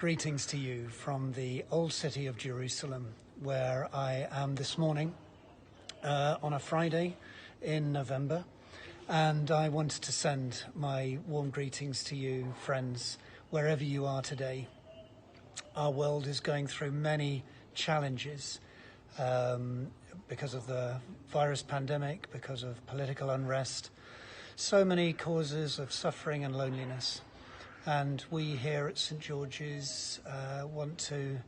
Greetings to you from the old city of Jerusalem, where I am this morning on a Friday in November. And I wanted to send my warm greetings to you, friends, wherever you are today. Our world is going through many challenges because of the virus pandemic, because of political unrest, so many causes of suffering and loneliness. And we here at St. George's want to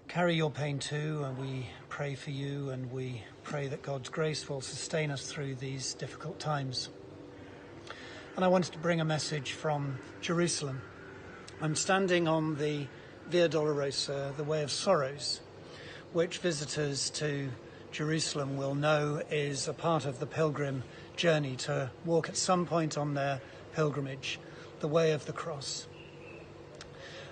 carry your pain too, and we pray for you, and we pray that God's grace will sustain us through these difficult times. And I wanted to bring a message from Jerusalem. I'm standing on the Via Dolorosa, the Way of Sorrows, which visitors to Jerusalem will know is a part of the pilgrim journey to walk at some point on their pilgrimage, the Way of the Cross.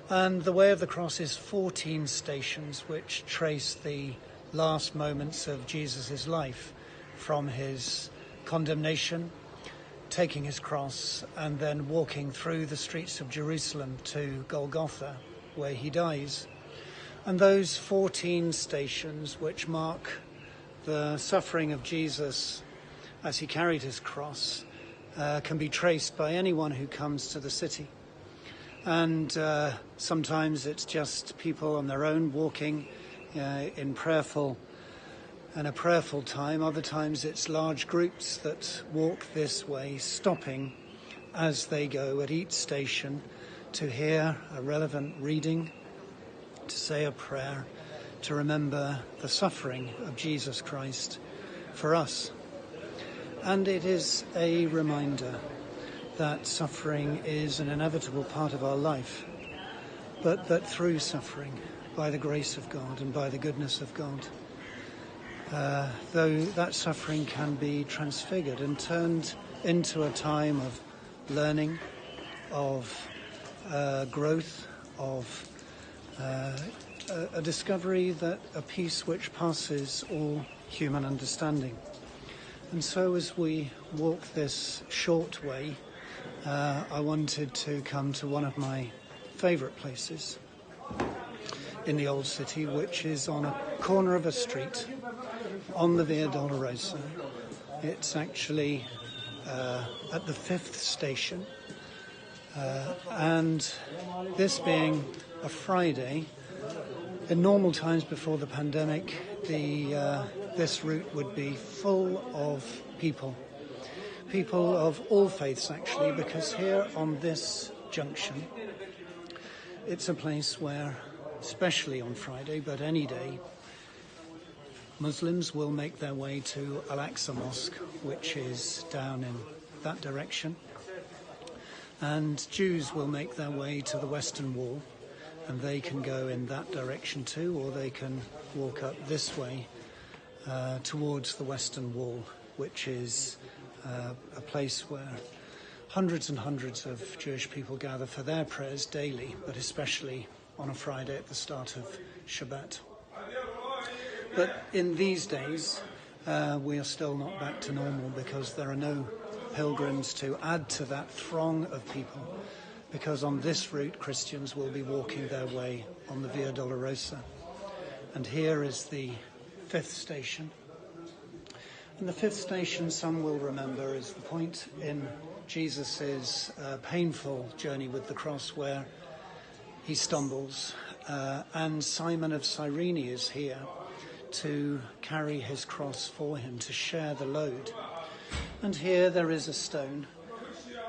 And the Way of the Cross is 14 stations which trace the last moments of Jesus' life, from his condemnation, taking his cross, and then walking through the streets of Jerusalem to Golgotha, where he dies. And those 14 stations, which mark the suffering of Jesus as he carried his cross, can be traced by anyone who comes to the city. And sometimes it's just people on their own walking in a prayerful time. Other times it's large groups that walk this way, stopping as they go at each station to hear a relevant reading, to say a prayer, to remember the suffering of Jesus Christ for us. And it is a reminder that suffering is an inevitable part of our life, but that through suffering, by the grace of God and by the goodness of God, though that suffering can be transfigured and turned into a time of learning, of growth, of a discovery that a peace which passes all human understanding. And so as we walk this short way, I wanted to come to one of my favourite places in the old city, which is on a corner of a street on the Via Dolorosa. It's actually at the 5th station, and this being a Friday, in normal times before the pandemic, this route would be full of people of all faiths actually, because here on this junction, it's a place where, especially on Friday, but any day, Muslims will make their way to Al-Aqsa Mosque, which is down in that direction, and Jews will make their way to the Western Wall, and they can go in that direction too, or they can walk up this way towards the Western Wall, which is a place where hundreds and hundreds of Jewish people gather for their prayers daily, but especially on a Friday at the start of Shabbat. But in these days, we are still not back to normal, because there are no pilgrims to add to that throng of people, because on this route Christians will be walking their way on the Via Dolorosa. And here is the 5th station. And the 5th station, some will remember, is the point in Jesus' painful journey with the cross where he stumbles, and Simon of Cyrene is here to carry his cross for him, to share the load. And here there is a stone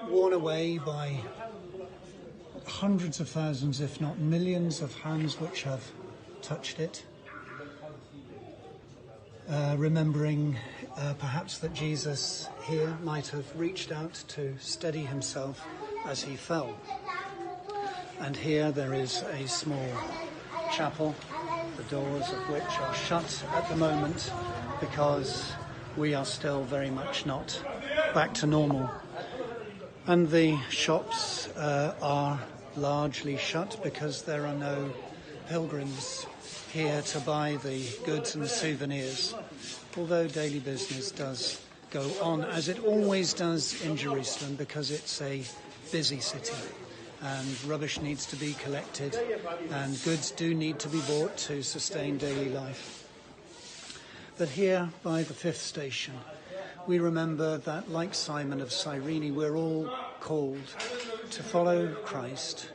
worn away by hundreds of thousands, if not millions, of hands which have touched it, remembering perhaps that Jesus here might have reached out to steady himself as he fell. And here there is a small chapel, the doors of which are shut at the moment, because we are still very much not back to normal. And the shops are largely shut because there are no pilgrims here to buy the goods and the souvenirs, although daily business does go on, as it always does in Jerusalem, because it's a busy city. and rubbish needs to be collected, and goods do need to be bought to sustain daily life. But here, by the fifth station, we remember that, like Simon of Cyrene, we're all called to follow Christ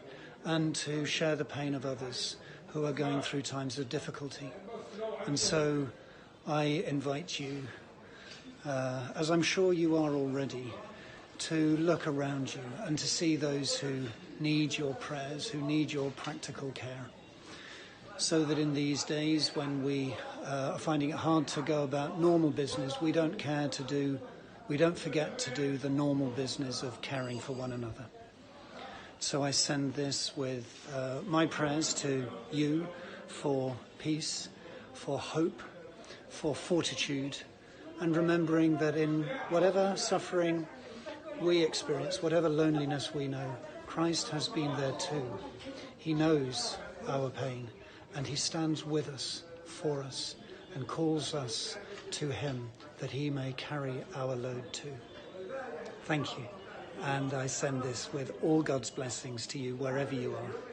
and to share the pain of others who are going through times of difficulty. And so I invite you, as I'm sure you are already, to look around you and to see those who need your prayers, who need your practical care, so that in these days when we are finding it hard to go about normal business, we don't forget to do the normal business of caring for one another. So I send this with my prayers to you for peace, for hope, for fortitude, and remembering that in whatever suffering we experience, whatever loneliness we know, Christ has been there too. He knows our pain, and he stands with us, for us, and calls us to him that he may carry our load too. Thank you. And I send this with all God's blessings to you wherever you are.